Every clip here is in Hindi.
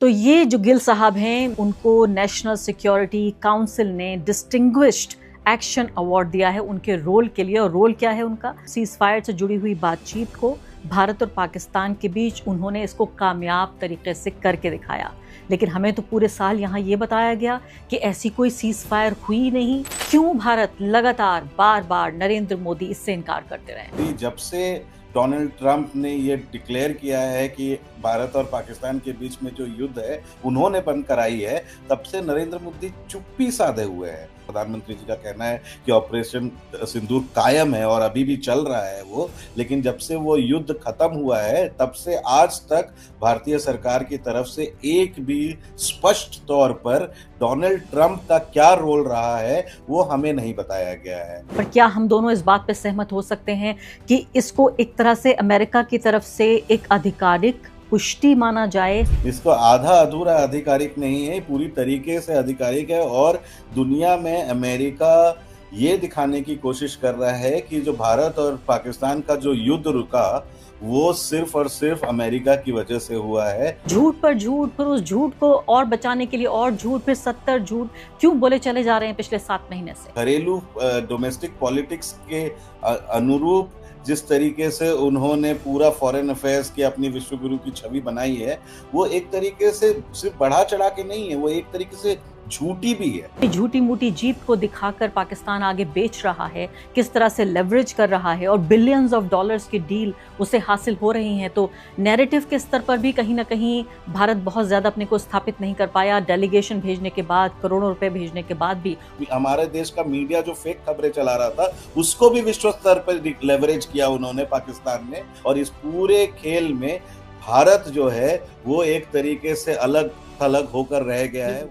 तो ये जो गिल साहब हैं उनको नेशनल सिक्योरिटी काउंसिल ने डिस्टिंग्विश्ड एक्शन अवार्ड दिया है उनके रोल के लिए। और रोल क्या है उनका? सीज फायर से जुड़ी हुई बातचीत को भारत और पाकिस्तान के बीच उन्होंने इसको कामयाब तरीके से करके दिखाया। लेकिन हमें तो पूरे साल यहाँ ये बताया गया कि ऐसी कोई सीज फायर हुई नहीं। क्यों भारत लगातार बार बार नरेंद्र मोदी इससे इनकार करते रहे? जब से डोनाल्ड ट्रंप ने ये डिक्लेयर किया है कि भारत और पाकिस्तान के बीच में जो युद्ध है उन्होंने बंद कराई है, तब से नरेंद्र मोदी चुप्पी साधे हुए हैं। प्रधानमंत्री जी का कहना है कि ऑपरेशन सिंदूर कायम है और अभी भी चल रहा है वो, लेकिन जब से वो युद्ध खत्म हुआ है तब से आज तक भारतीय सरकार की तरफ से एक भी स्पष्ट तौर पर डोनाल्ड ट्रंप का क्या रोल रहा है वो हमें नहीं बताया गया है। पर क्या हम दोनों इस बात पे सहमत हो सकते हैं कि इसको एक तरह से अमेरिका की तरफ से एक आधिकारिक पुष्टि माना जाए? इसको आधा अधूरा आधिकारिक नहीं है, पूरी तरीके से आधिकारिक है। और दुनिया में अमेरिका ये दिखाने की कोशिश कर रहा है कि जो भारत और पाकिस्तान का जो युद्ध रुका वो सिर्फ और सिर्फ अमेरिका की वजह से हुआ है। झूठ पर झूठ, फिर उस झूठ को और बचाने के लिए और झूठ, फिर 70 झूठ क्यों बोले चले जा रहे हैं पिछले 7 महीने से? घरेलू डोमेस्टिक पॉलिटिक्स के अनुरूप जिस तरीके से उन्होंने पूरा फॉरेन अफेयर्स की अपनी विश्वगुरु की छवि बनाई है, वो एक तरीके से सिर्फ बढ़ा चढ़ा के नहीं है, वो एक तरीके से झूठी भी है। झूठी मूठी जीत को दिखाकर पाकिस्तान आगे बेच रहा है, किस तरह से लेवरेज कर रहा है और बिलियंस ऑफ डॉलर्स की डील उसे हासिल हो रही हैं। तो नैरेटिव के स्तर पर भी कहीं ना कहीं भारत बहुत ज्यादा अपने को स्थापित नहीं कर पाया। डेलीगेशन भेजने के बाद, करोड़ों रुपए भेजने के बाद भी हमारे देश का मीडिया जो फेक खबरें चला रहा था उसको भी विश्व स्तर पर लेवरेज किया उन्होंने, पाकिस्तान ने। और इस पूरे खेल में भारत जो है वो एक तरीके से अलग थलग होकर रह गया है।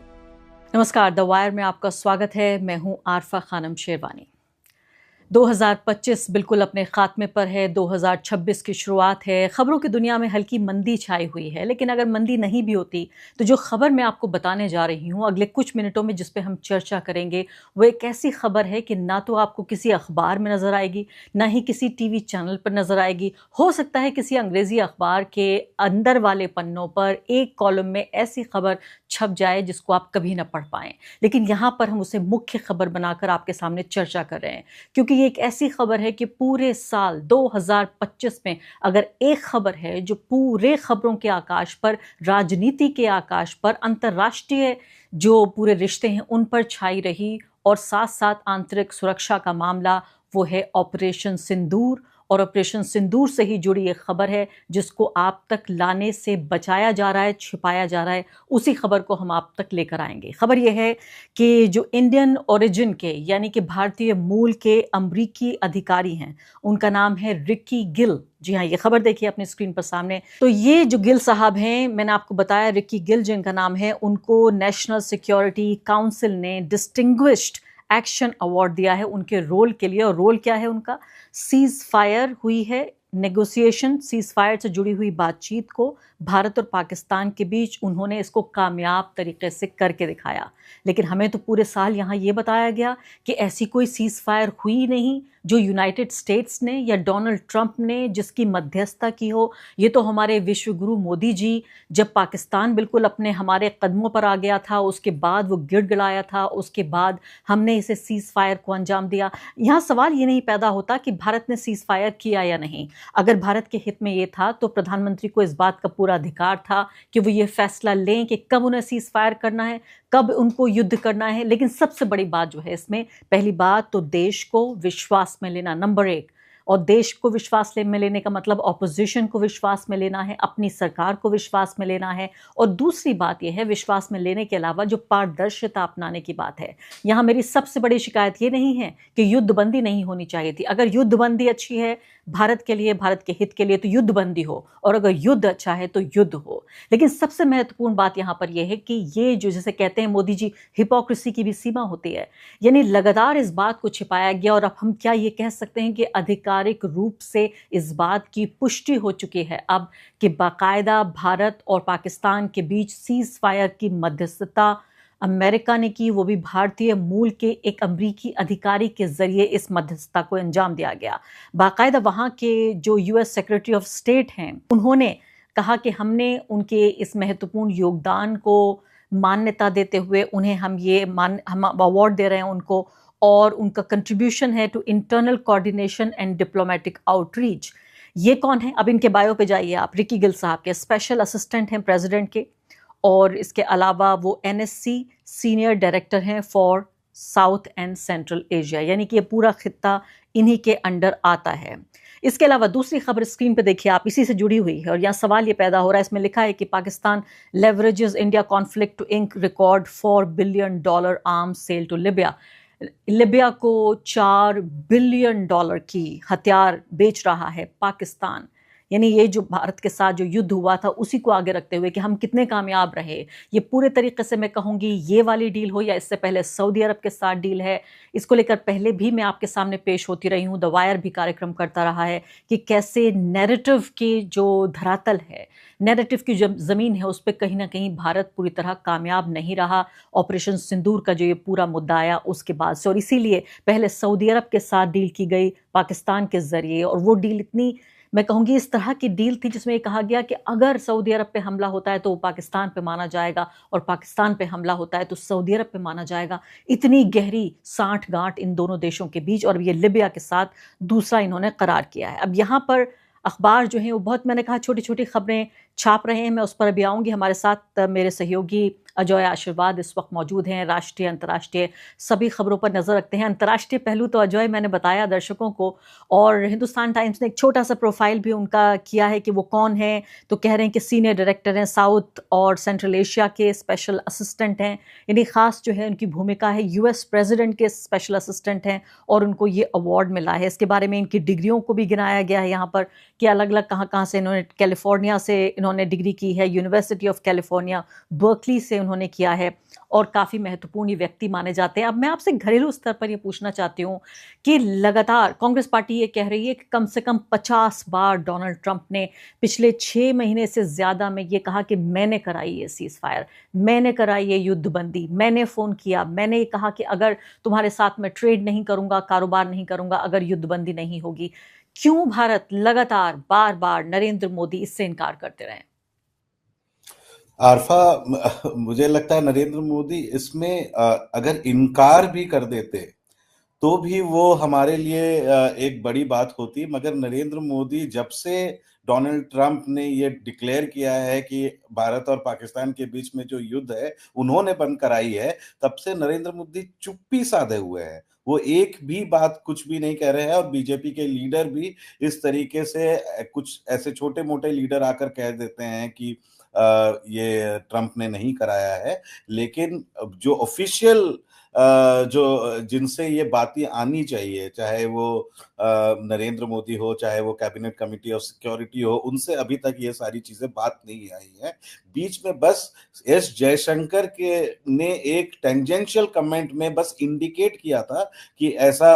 नमस्कार, द वायर में आपका स्वागत है। मैं हूं आरफा खानम शेरवानी। 2025 बिल्कुल अपने खात्मे पर है। 2026 की शुरुआत है। खबरों की दुनिया में हल्की मंदी छाई हुई है, लेकिन अगर मंदी नहीं भी होती तो जो खबर मैं आपको बताने जा रही हूँ अगले कुछ मिनटों में, जिस पे हम चर्चा करेंगे, वो एक ऐसी खबर है कि ना तो आपको किसी अखबार में नजर आएगी, ना ही किसी टीवी चैनल पर नजर आएगी। हो सकता है किसी अंग्रेजी अखबार के अंदर वाले पन्नों पर एक कॉलम में ऐसी खबर छप जाए जिसको आप कभी ना पढ़ पाएं, लेकिन यहाँ पर हम उसे मुख्य खबर बनाकर आपके सामने चर्चा कर रहे हैं। क्योंकि ये एक ऐसी खबर है कि पूरे साल 2025 में अगर एक खबर है जो पूरे खबरों के आकाश पर, राजनीति के आकाश पर, अंतर्राष्ट्रीय जो पूरे रिश्ते हैं उन पर छाई रही और साथ साथ आंतरिक सुरक्षा का मामला, वो है ऑपरेशन सिंदूर। और ऑपरेशन सिंदूर से ही जुड़ी एक खबर है जिसको आप तक लाने से बचाया जा रहा है, छिपाया जा रहा है। उसी खबर को हम आप तक लेकर आएंगे। खबर यह है कि जो इंडियन ओरिजिन के यानी कि भारतीय मूल के अमरीकी अधिकारी हैं, उनका नाम है रिकी गिल। जी हाँ, ये खबर देखिए अपनी स्क्रीन पर सामने। तो ये जो गिल साहब हैं, मैंने आपको बताया रिकी गिल जिनका नाम है, उनको नेशनल सिक्योरिटी काउंसिल ने डिस्टिंग्विश्ड एक्शन अवार्ड दिया है उनके रोल के लिए। और रोल क्या है उनका? सीज फायर हुई है, नेगोशिएशन, सीज फायर से जुड़ी हुई बातचीत को भारत और पाकिस्तान के बीच उन्होंने इसको कामयाब तरीके से करके दिखाया। लेकिन हमें तो पूरे साल यहाँ ये बताया गया कि ऐसी कोई सीज फायर हुई नहीं जो यूनाइटेड स्टेट्स ने या डोनाल्ड ट्रंप ने जिसकी मध्यस्थता की हो। ये तो हमारे विश्वगुरु मोदी जी, जब पाकिस्तान बिल्कुल अपने हमारे कदमों पर आ गया था, उसके बाद वो गिड़गिड़ाया था, उसके बाद हमने इसे सीज फायर को अंजाम दिया। यहाँ सवाल ये नहीं पैदा होता कि भारत ने सीज फायर किया या नहीं। अगर भारत के हित में ये था तो प्रधानमंत्री को इस बात का पूरा अधिकार था कि वो ये फैसला लें कि कब उन्हें सीज फायर करना है, कब उनको युद्ध करना है। लेकिन सबसे बड़ी बात जो है इसमें, पहली बात तो देश को विश्वास में लेना, नंबर 1। और देश को विश्वास में लेने का मतलब ऑपोजिशन को विश्वास में लेना है, अपनी सरकार को विश्वास में लेना है। और दूसरी बात यह है, विश्वास में लेने के अलावा जो पारदर्शिता अपनाने की बात है। यहाँ मेरी सबसे बड़ी शिकायत ये नहीं है कि युद्धबंदी नहीं होनी चाहिए थी। अगर युद्धबंदी अच्छी है भारत के लिए, भारत के हित के लिए, तो युद्धबंदी हो, और अगर युद्ध अच्छा है तो युद्ध हो। लेकिन सबसे महत्वपूर्ण बात यहाँ पर यह है कि ये जो, जैसे कहते हैं मोदी जी, हिपोक्रेसी की भी सीमा होती है। यानी लगातार इस बात को छिपाया गया। और अब हम क्या ये कह सकते हैं कि आधिकारिक रूप से इस बात की पुष्टि हो चुकी है अब कि बाकायदा भारत और पाकिस्तान के बीच सीज फायर की मध्यस्थता अमेरिका ने की, वो भी भारतीय मूल के एक अमरीकी अधिकारी के जरिए इस मध्यस्थता को अंजाम दिया गया। बाकायदा वहाँ के जो यूएस सेक्रेटरी ऑफ स्टेट हैं, उन्होंने कहा कि हमने उनके इस महत्वपूर्ण योगदान को मान्यता देते हुए उन्हें हम अवार्ड दे रहे हैं उनको, और उनका कंट्रीब्यूशन है to internal coordination and diplomatic outreach. ये कौन है? अब इनके बायो पे जाइए आप। रिकी गिल साहब के स्पेशल असिस्टेंट हैं प्रेसिडेंट के, और इसके अलावा वो एनएससी सीनियर डायरेक्टर हैं for south and central Asia, यानी कि ये पूरा खित्ता इन्हीं के अंडर आता है। इसके अलावा दूसरी खबर स्क्रीन पे देखिए आप, इसी से जुड़ी हुई है, और यहाँ सवाल ये पैदा हो रहा है, इसमें लिखा है कि Pakistan leverages India conflict to ink record $4 billion arms sale to Libya. Libya को $4 बिलियन की हथियार बेच रहा है पाकिस्तान। यानी ये जो भारत के साथ जो युद्ध हुआ था उसी को आगे रखते हुए कि हम कितने कामयाब रहे। ये पूरे तरीके से मैं कहूँगी ये वाली डील हो या इससे पहले सऊदी अरब के साथ डील है, इसको लेकर पहले भी मैं आपके सामने पेश होती रही हूँ। द वायर भी कार्यक्रम करता रहा है कि कैसे नैरेटिव की जो धरातल है, नैरेटिव की जो ज़मीन है, उस पर कहीं ना कहीं भारत पूरी तरह कामयाब नहीं रहा ऑपरेशन सिंदूर का जो ये पूरा मुद्दा आया उसके बाद से। और इसीलिए पहले सऊदी अरब के साथ डील की गई पाकिस्तान के ज़रिए, और वो डील इतनी, मैं कहूँगी इस तरह की डील थी जिसमें ये कहा गया कि अगर सऊदी अरब पे हमला होता है तो वो पाकिस्तान पे माना जाएगा, और पाकिस्तान पे हमला होता है तो सऊदी अरब पे माना जाएगा। इतनी गहरी साठ गांठ इन दोनों देशों के बीच, और ये लिबिया के साथ दूसरा इन्होंने करार किया है। अब यहाँ पर अखबार जो हैं वो बहुत, मैंने कहा, छोटी छोटी खबरें छाप रहे हैं। मैं उस पर अभी आऊँगी। हमारे साथ मेरे सहयोगी अजय आशीर्वाद इस वक्त मौजूद हैं। राष्ट्रीय अंतर्राष्ट्रीय सभी खबरों पर नज़र रखते हैं। अंतर्राष्ट्रीय पहलू तो अजय मैंने बताया दर्शकों को, और हिंदुस्तान टाइम्स ने एक छोटा सा प्रोफाइल भी उनका किया है कि वो कौन है। तो कह रहे हैं कि सीनियर डायरेक्टर हैं, साउथ और सेंट्रल एशिया के स्पेशल असिस्टेंट हैं, यानी खास जो है उनकी भूमिका है, यूएस प्रेसिडेंट के स्पेशल असिस्टेंट हैं, और उनको ये अवार्ड मिला है। इसके बारे में इनकी डिग्रियों को भी गिनाया गया है यहाँ पर कि अलग अलग कहाँ से इन्होंने, कैलिफोर्निया से इन्होंने डिग्री की है, यूनिवर्सिटी ऑफ कैलिफोर्निया बर्कली से उन्होंने किया है, और काफ़ी महत्वपूर्ण ये व्यक्ति माने जाते हैं। अब मैं आपसे घरेलू स्तर पर ये पूछना चाहती हूँ कि लगातार कांग्रेस पार्टी ये कह रही है कि कम से कम 50 बार डोनाल्ड ट्रंप ने पिछले 6 महीने से ज़्यादा में ये कहा कि मैंने कराई ये सीज़ फायर, मैंने कराई ये युद्धबंदी, मैंने फ़ोन किया, मैंने ये कहा कि अगर तुम्हारे साथ मैं ट्रेड नहीं करूँगा, कारोबार नहीं करूँगा अगर युद्धबंदी नहीं होगी। क्यों भारत लगातार बार बार नरेंद्र मोदी इससे इनकार करते रहे? आरफा, मुझे लगता है नरेंद्र मोदी इसमें अगर इनकार भी कर देते तो भी वो हमारे लिए एक बड़ी बात होती, मगर नरेंद्र मोदी जब से डोनाल्ड ट्रंप ने ये डिक्लेयर किया है कि भारत और पाकिस्तान के बीच में जो युद्ध है उन्होंने बंद कराई है, तब से नरेंद्र मोदी चुप्पी साधे हुए हैं। वो एक भी बात कुछ भी नहीं कह रहे हैं, और बीजेपी के लीडर भी इस तरीके से, कुछ ऐसे छोटे मोटे लीडर आकर कह देते हैं कि ये ट्रंप ने नहीं कराया है, लेकिन जो ऑफिशियल जो जिनसे ये बातें आनी चाहिए, चाहे वो नरेंद्र मोदी हो, चाहे वो कैबिनेट कमिटी ऑफ सिक्योरिटी हो, उनसे अभी तक ये सारी चीजें बात नहीं आई है। बीच में बस एस जयशंकर के ने एक टेंजेंशियल कमेंट में बस इंडिकेट किया था कि ऐसा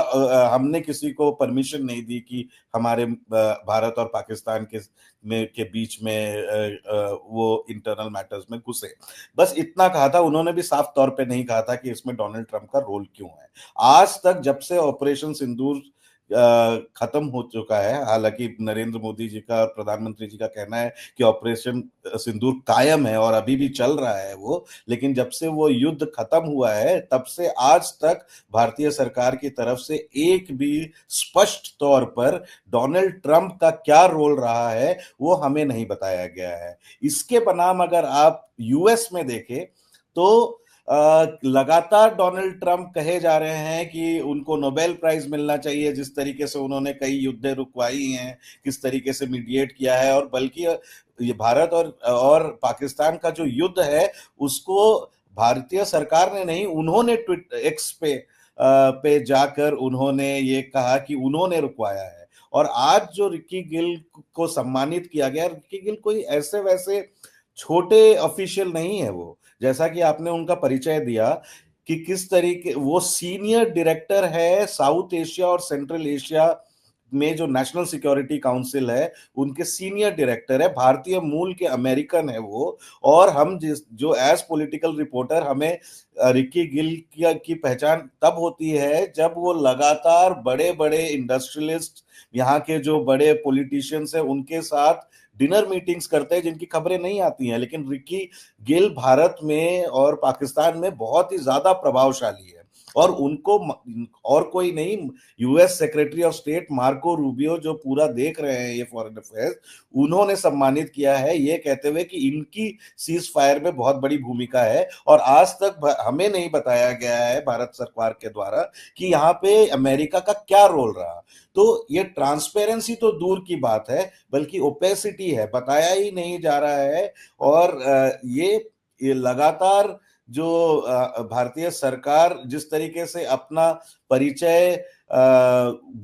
हमने किसी को परमिशन नहीं दी कि हमारे भारत और पाकिस्तान के बीच में वो इंटरनल मैटर्स में घुसे। बस इतना कहा था, उन्होंने भी साफ तौर पे नहीं कहा था कि इसमें डोनाल्ड ट्रंप का रोल क्यों है। आज तक जब से ऑपरेशन सिंदूर खत्म हो चुका है, हालांकि नरेंद्र मोदी जी का और प्रधानमंत्री जी का कहना है कि ऑपरेशन सिंदूर कायम है और अभी भी चल रहा है वो, लेकिन जब से वो युद्ध खत्म हुआ है तब से आज तक भारतीय सरकार की तरफ से एक भी स्पष्ट तौर पर डोनाल्ड ट्रंप का क्या रोल रहा है वो हमें नहीं बताया गया है। इसके बनाम अगर आप यूएस में देखें तो लगातार डोनाल्ड ट्रंप कहे जा रहे हैं कि उनको नोबेल प्राइज मिलना चाहिए, जिस तरीके से उन्होंने कई युद्धें रुकवाई हैं, किस तरीके से मीडिएट किया है, और बल्कि ये भारत और पाकिस्तान का जो युद्ध है उसको भारतीय सरकार ने नहीं, उन्होंने ट्विटर एक्स पे जाकर उन्होंने ये कहा कि उन्होंने रुकवाया है। और आज जो रिकी गिल को सम्मानित किया गया, रिकी गिल कोई ऐसे वैसे छोटे ऑफिशियल नहीं है वो, जैसा कि आपने उनका परिचय दिया कि किस तरीके वो सीनियर डायरेक्टर है साउथ एशिया और सेंट्रल एशिया में जो नेशनल सिक्योरिटी काउंसिल है उनके सीनियर डायरेक्टर है, भारतीय मूल के अमेरिकन है वो। और हम जो एज पॉलिटिकल रिपोर्टर हमें रिकी गिल की पहचान तब होती है जब वो लगातार बड़े बड़े इंडस्ट्रियलिस्ट, यहाँ के जो बड़े पॉलिटिशियंस हैं उनके साथ डिनर मीटिंग्स करते हैं जिनकी खबरें नहीं आती हैं, लेकिन रिकी गिल भारत में और पाकिस्तान में बहुत ही ज्यादा प्रभावशाली है। और उनको और कोई नहीं, US secretary of state Marco Rubio जो पूरा देख रहे हैं ये फॉरेन अफेयर्स, उन्होंने सम्मानित किया है ये कहते हुए कि इनकी सीज फायर में बहुत बड़ी भूमिका है। और आज तक हमें नहीं बताया गया है भारत सरकार के द्वारा कि यहाँ पे अमेरिका का क्या रोल रहा। तो ये ट्रांसपेरेंसी तो दूर की बात है, बल्कि ओपेसिटी है, बताया ही नहीं जा रहा है। और ये लगातार जो भारतीय सरकार जिस तरीके से अपना परिचय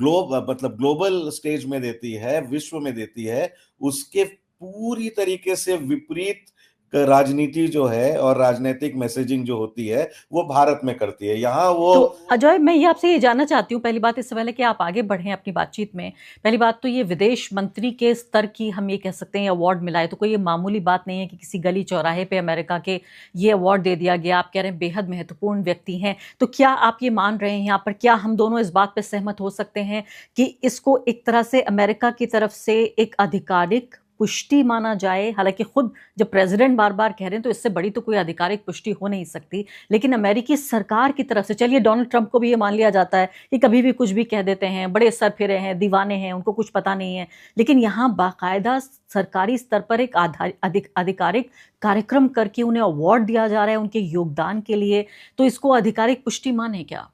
ग्लोबल स्टेज में देती है, विश्व में देती है, उसके पूरी तरीके से विपरीत राजनीति जो है और राजनीतिक मैसेजिंग जो होती है वो भारत में करती है। यहाँ वो तो अजय, मैं ये आपसे ये जानना चाहती हूँ, पहली बात इससे पहले कि आप आगे बढ़ें अपनी बातचीत में, पहली बात तो ये विदेश मंत्री के स्तर की हम ये कह सकते हैं अवार्ड मिला है, तो कोई ये मामूली बात नहीं है कि किसी गली चौराहे पे अमेरिका के ये अवार्ड दे दिया गया। आप कह रहे हैं बेहद महत्वपूर्ण व्यक्ति हैं, तो क्या आप ये मान रहे हैं यहाँ पर, क्या हम दोनों इस बात पर सहमत हो सकते हैं कि इसको एक तरह से अमेरिका की तरफ से एक आधिकारिक पुष्टि माना जाए? हालांकि खुद जब प्रेसिडेंट बार बार कह रहे हैं तो इससे बड़ी तो कोई आधिकारिक पुष्टि हो नहीं सकती, लेकिन अमेरिकी सरकार की तरफ से, चलिए डोनाल्ड ट्रंप को भी ये मान लिया जाता है कि कभी भी कुछ भी कह देते हैं, बड़े सरफिरे हैं, दीवाने हैं, उनको कुछ पता नहीं है, लेकिन यहाँ बाकायदा सरकारी स्तर पर एक आधिकारिक कार्यक्रम करके उन्हें अवार्ड दिया जा रहा है उनके योगदान के लिए, तो इसको आधिकारिक पुष्टि माने क्या?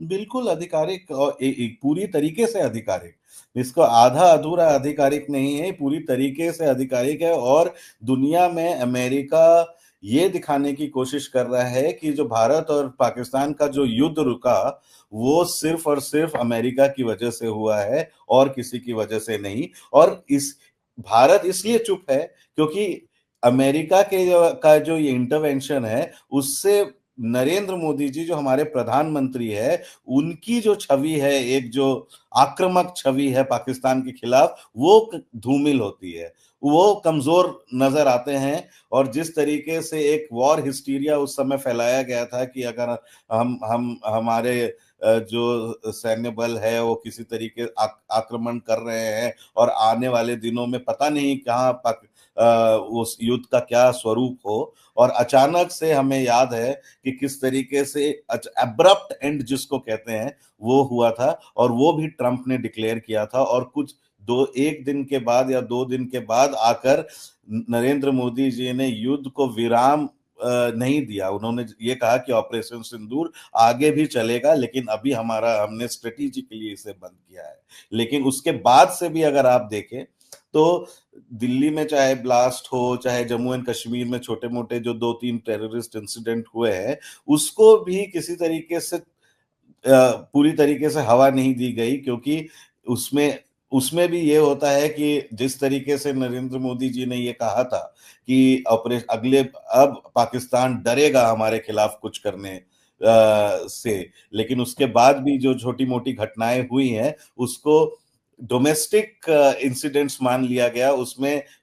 बिल्कुल आधिकारिक और पूरी तरीके से आधिकारिक, इसको आधा अधूरा आधिकारिक नहीं है, पूरी तरीके से आधिकारिक है। और दुनिया में अमेरिका ये दिखाने की कोशिश कर रहा है कि जो भारत और पाकिस्तान का जो युद्ध रुका वो सिर्फ और सिर्फ अमेरिका की वजह से हुआ है और किसी की वजह से नहीं। और इस भारत इसलिए चुप है क्योंकि अमेरिका का जो ये इंटरवेंशन है उससे नरेंद्र मोदी जी जो हमारे प्रधानमंत्री है, उनकी जो छवि है, एक जो आक्रामक छवि है पाकिस्तान के खिलाफ, वो धूमिल होती है, वो कमजोर नजर आते हैं। और जिस तरीके से एक वॉर हिस्टीरिया उस समय फैलाया गया था कि अगर हम हमारे जो सैन्य बल है वो किसी तरीके आक्रमण कर रहे हैं और आने वाले दिनों में पता नहीं कहाँ उस युद्ध का क्या स्वरूप हो, और अचानक से हमें याद है कि किस तरीके से एब्रप्ट एंड जिसको कहते हैं वो हुआ था, और वो भी ट्रंप ने डिक्लेयर किया था। और कुछ एक दिन के बाद या 2 दिन के बाद आकर नरेंद्र मोदी जी ने युद्ध को विराम नहीं दिया। उन्होंने ये कहा कि ऑपरेशन सिंदूर आगे भी चलेगा, लेकिन अभी हमने स्ट्रेटेजिकली इसे बंद किया है। लेकिन उसके बाद से भी अगर आप देखें तो दिल्ली में चाहे ब्लास्ट हो, चाहे जम्मू एंड कश्मीर में छोटे मोटे जो 2-3 टेररिस्ट इंसिडेंट हुए हैं, उसको भी किसी तरीके से पूरी तरीके से हवा नहीं दी गई, क्योंकि उसमें उसमें भी ये होता है कि जिस तरीके से नरेंद्र मोदी जी ने ये कहा था कि अब पाकिस्तान डरेगा हमारे खिलाफ कुछ करने से, लेकिन उसके बाद भी जो छोटी मोटी घटनाएं हुई हैं उसको डोमेस्टिक इंसिडेंट्स मान लिया गया।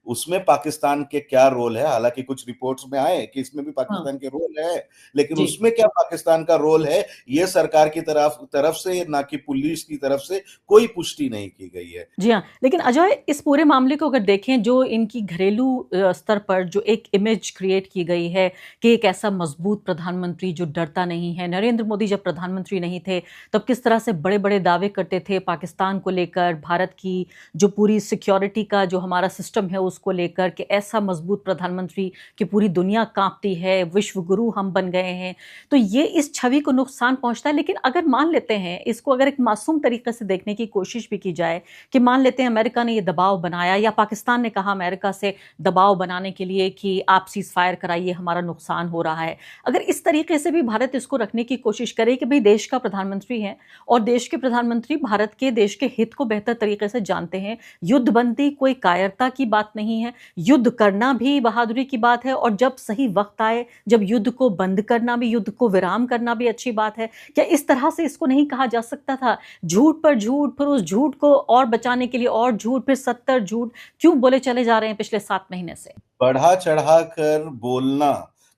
उसमें पाकिस्तान के क्या रोल है, हालांकि कुछ रिपोर्ट्स में आए कि इसमें भी हाँ पाकिस्तान के रोल है, लेकिन जी। उसमें क्या पाकिस्तान का रोल है ये सरकार की तरफ से, ना कि पुलिस की तरफ से कोई पुष्टि नहीं की गई है। जी हाँ, लेकिन अजय, इस पूरे मामले को अगर देखें, जो इनकी घरेलू स्तर पर जो एक इमेज क्रिएट की गई है कि एक ऐसा मजबूत प्रधानमंत्री जो डरता नहीं है। नरेंद्र मोदी जब प्रधानमंत्री नहीं थे तब किस तरह से बड़े बड़े दावे करते थे पाकिस्तान को लेकर, भारत की जो पूरी सिक्योरिटी का जो हमारा सिस्टम है उसको लेकर, कि ऐसा मजबूत प्रधानमंत्री कि पूरी दुनिया कांपती है, विश्व गुरु हम बन गए हैं। तो ये इस छवि को नुकसान पहुंचता है। लेकिन अगर मान लेते हैं इसको, अगर एक मासूम तरीके से देखने की कोशिश भी की जाए कि मान लेते हैं अमेरिका ने ये दबाव बनाया या पाकिस्तान ने कहा अमेरिका से दबाव बनाने के लिए कि आप सीज फायर कराइए, हमारा नुकसान हो रहा है, अगर इस तरीके से भी भारत इसको रखने की कोशिश करे कि भाई देश का प्रधानमंत्री है और देश के प्रधानमंत्री भारत के देश के हित को बेहतर तरीके से जानते हैं, युद्धबंदी कोई कायरता की बात नहीं है, युद्ध करना भी बहादुरी की बात है, और जब सही वक्त आए, जब युद्ध को बंद करना भी, युद्ध को विराम करना भी अच्छी बात है। क्या इस तरह से इसको नहीं कहा जा सकता था? झूठ पर झूठ, फिर उस झूठ को और बचाने के लिए और झूठ, फिर 70 झूठ क्यों बोले चले जा रहे हैं पिछले 7 महीने से? बढ़ा चढ़ा कर बोलना,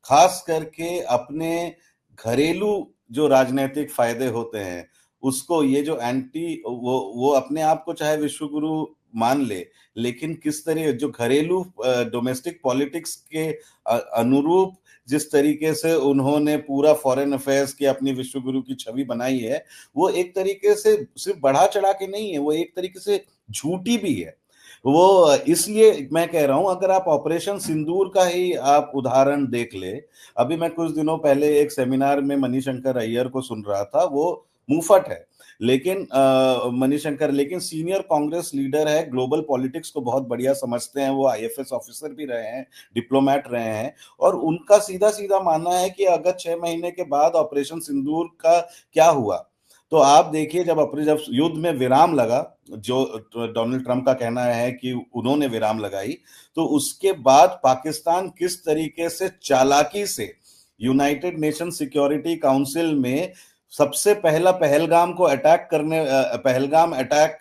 खास करके अपने घरेलू जो राजनीतिक फायदे होते हैं उसको, ये जो एंटी वो अपने आप को चाहे विश्व गुरु मान ले, लेकिन किस तरह जो घरेलू डोमेस्टिक पॉलिटिक्स के अनुरूप जिस तरीके से उन्होंने पूरा फॉरेन अफेयर्स की अपनी विश्व गुरु की छवि बनाई है, वो एक तरीके से सिर्फ बढ़ा चढ़ा के नहीं है, वो एक तरीके से झूठी भी है। वो इसलिए मैं कह रहा हूं, अगर आप ऑपरेशन सिंदूर का ही आप उदाहरण देख ले, अभी मैं कुछ दिनों पहले एक सेमिनार में मणिशंकर अय्यर को सुन रहा था, वो मुंहफट है लेकिन मणिशंकर, लेकिन सीनियर कांग्रेस लीडर है, ग्लोबल पॉलिटिक्स को बहुत बढ़िया समझते हैं, वो आईएफएस ऑफिसर भी रहे हैं, डिप्लोमेट रहे हैं, और उनका सीधा सीधा मानना है कि अगर 6 महीने के बाद ऑपरेशन सिंदूर का क्या हुआ, तो आप देखिए जब युद्ध में विराम लगा, जो डोनाल्ड ट्रंप का कहना है कि उन्होंने विराम लगाई, तो उसके बाद पाकिस्तान किस तरीके से चालाकी से यूनाइटेड नेशन सिक्योरिटी काउंसिल में सबसे पहला पहलगाम अटैक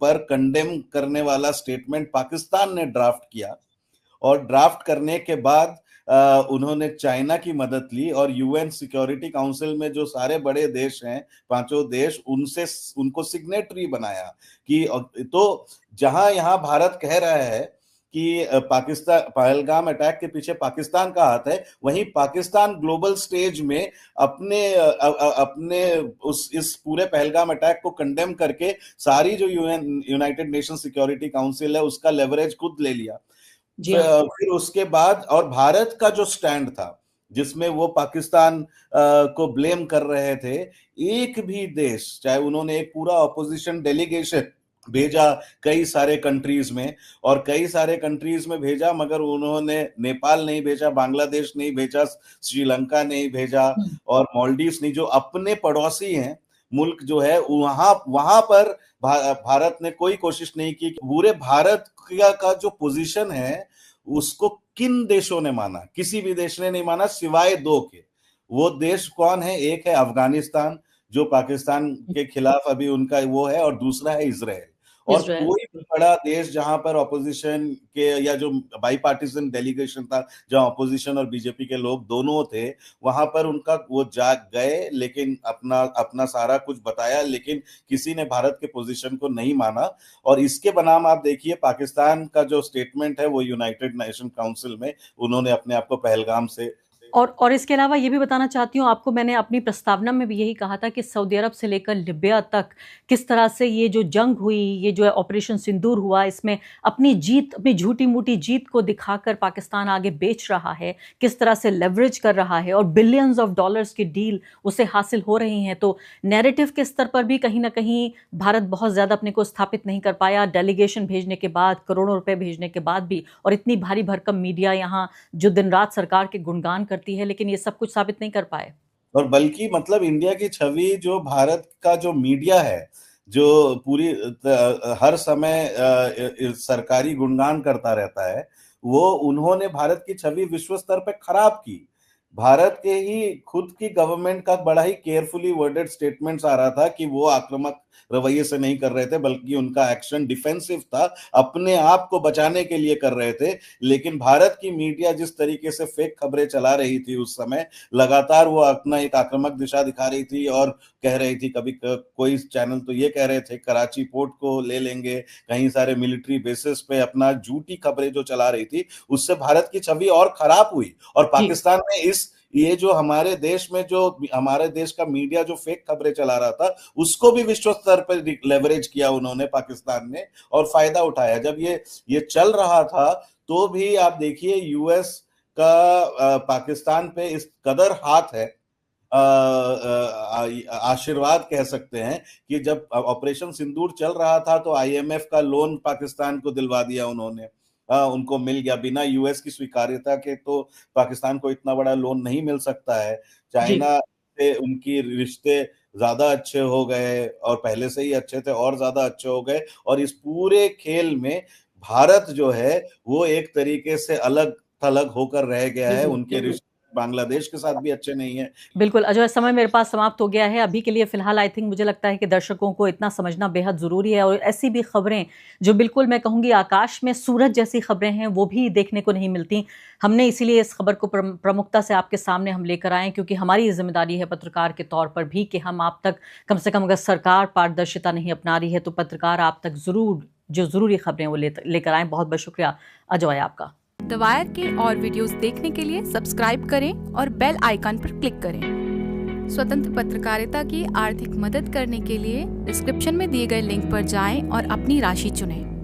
पर कंडेम करने वाला स्टेटमेंट पाकिस्तान ने ड्राफ्ट किया, और ड्राफ्ट करने के बाद उन्होंने चाइना की मदद ली, और यूएन सिक्योरिटी काउंसिल में जो सारे बड़े देश हैं, पांचों देश, उनको सिग्नेटरी बनाया कि, तो जहां यहां भारत कह रहा है कि पाकिस्तान पहलगाम अटैक के पीछे पाकिस्तान का हाथ है, वहीं पाकिस्तान ग्लोबल स्टेज में अपने इस पूरे पहलगाम अटैक को कंडेम करके सारी जो यूनाइटेड नेशन सिक्योरिटी काउंसिल है उसका लेवरेज खुद ले लिया। फिर उसके बाद, और भारत का जो स्टैंड था जिसमें वो पाकिस्तान को ब्लेम कर रहे थे, एक भी देश, चाहे उन्होंने एक पूरा ऑपोजिशन डेलीगेशन भेजा कई सारे कंट्रीज में, और कई सारे कंट्रीज में भेजा, मगर उन्होंने नेपाल नहीं भेजा, बांग्लादेश नहीं भेजा, श्रीलंका नहीं भेजा, और मालदीव्स नहीं, जो अपने पड़ोसी हैं मुल्क जो है, वहां पर भारत ने कोई कोशिश नहीं की। पूरे भारत का जो पोजीशन है उसको किन देशों ने माना? किसी भी देश ने नहीं माना सिवाय दो के। वो देश कौन है? एक है अफगानिस्तान, जो पाकिस्तान के खिलाफ अभी उनका वो है, और दूसरा है इजराइल। और कोई भी बड़ा देश जहां पर ऑपोजिशन के, या जो बाई पार्टीजन डेलीगेशन था, जहां ऑपोजिशन और बीजेपी के लोग दोनों थे, वहां पर उनका वो जाग गए, लेकिन अपना सारा कुछ बताया, लेकिन किसी ने भारत के पोजीशन को नहीं माना। और इसके बनाम आप देखिए पाकिस्तान का जो स्टेटमेंट है, वो यूनाइटेड नेशन काउंसिल में उन्होंने अपने आप को पहलगाम से और इसके अलावा ये भी बताना चाहती हूँ आपको, मैंने अपनी प्रस्तावना में भी यही कहा था कि सऊदी अरब से लेकर लिबिया तक किस तरह से ये जो जंग हुई, ये जो ऑपरेशन सिंदूर हुआ, इसमें अपनी झूठी मूठी जीत को दिखाकर पाकिस्तान आगे बेच रहा है, किस तरह से लेवरेज कर रहा है, और बिलियंस ऑफ डॉलर्स की डील उसे हासिल हो रही हैं। तो नैरेटिव के स्तर पर भी कहीं ना कहीं भारत बहुत ज़्यादा अपने को स्थापित नहीं कर पाया, डेलीगेशन भेजने के बाद, करोड़ों रुपए भेजने के बाद भी, और इतनी भारी भरकम मीडिया यहाँ जो दिन रात सरकार के गुणगान करती है, लेकिन ये सब कुछ साबित नहीं कर पाए। और बल्कि मतलब इंडिया की छवि, जो भारत का जो मीडिया है, जो पूरी हर समय सरकारी गुणगान करता रहता है, वो उन्होंने भारत की छवि विश्व स्तर पे खराब की। भारत के ही खुद की गवर्नमेंट का बड़ा ही केयरफुली वर्डेड स्टेटमेंट्स आ रहा था कि वो आक्रामक रवैये से नहीं कर रहे थे, बल्कि उनका एक्शन डिफेंसिव था, अपने आप को बचाने के लिए कर रहे थे। लेकिन भारत की मीडिया जिस तरीके से फेक खबरें चला रही थी उस समय, लगातार वो अपना एक आक्रामक दिशा दिखा रही थी, और कह रही थी, कभी कोई चैनल तो ये कह रहे थे कराची पोर्ट को ले लेंगे, कहीं सारे मिलिट्री बेसिस पे अपना झूठी खबरें जो चला रही थी, उससे भारत की छवि और खराब हुई। और पाकिस्तान में ये जो हमारे देश में जो हमारे देश का मीडिया जो फेक खबरें चला रहा था, उसको भी विश्व स्तर पर लेवरेज किया उन्होंने, पाकिस्तान ने, और फायदा उठाया। जब ये चल रहा था, तो भी आप देखिए यूएस का पाकिस्तान पे इस कदर हाथ है, आशीर्वाद कह सकते हैं, कि जब ऑपरेशन सिंदूर चल रहा था तो आईएमएफ का लोन पाकिस्तान को दिलवा दिया उन्होंने, उनको मिल गया बिना यूएस की स्वीकार्यता के। तो पाकिस्तान को इतना बड़ा लोन नहीं मिल सकता है। चाइना से उनकी रिश्ते ज्यादा अच्छे हो गए, और पहले से ही अच्छे थे और ज्यादा अच्छे हो गए, और इस पूरे खेल में भारत जो है वो एक तरीके से अलग थलग होकर रह गया है। उनके रिश्ते बांग्लादेश के साथ भी अच्छे नहीं है। बिल्कुल अजय, समय मेरे पास समाप्त हो गया है अभी के लिए। फिलहाल आई थिंक मुझे लगता है कि दर्शकों को इतना समझना बेहद ज़रूरी है, और ऐसी भी खबरें जो बिल्कुल मैं कहूँगी आकाश में सूरज जैसी खबरें हैं वो भी देखने को नहीं मिलती। हमने इसीलिए इस खबर को प्रमुखता से आपके सामने हम लेकर आए, क्योंकि हमारी जिम्मेदारी है पत्रकार के तौर पर भी कि हम आप तक कम से कम, अगर सरकार पारदर्शिता नहीं अपना रही है तो पत्रकार आप तक ज़रूर जो ज़रूरी खबरें वो लेकर आएँ। बहुत बहुत शुक्रिया अजय आपका। द वायर के और वीडियोस देखने के लिए सब्सक्राइब करें और बेल आइकन पर क्लिक करें। स्वतंत्र पत्रकारिता की आर्थिक मदद करने के लिए डिस्क्रिप्शन में दिए गए लिंक पर जाएं और अपनी राशि चुनें।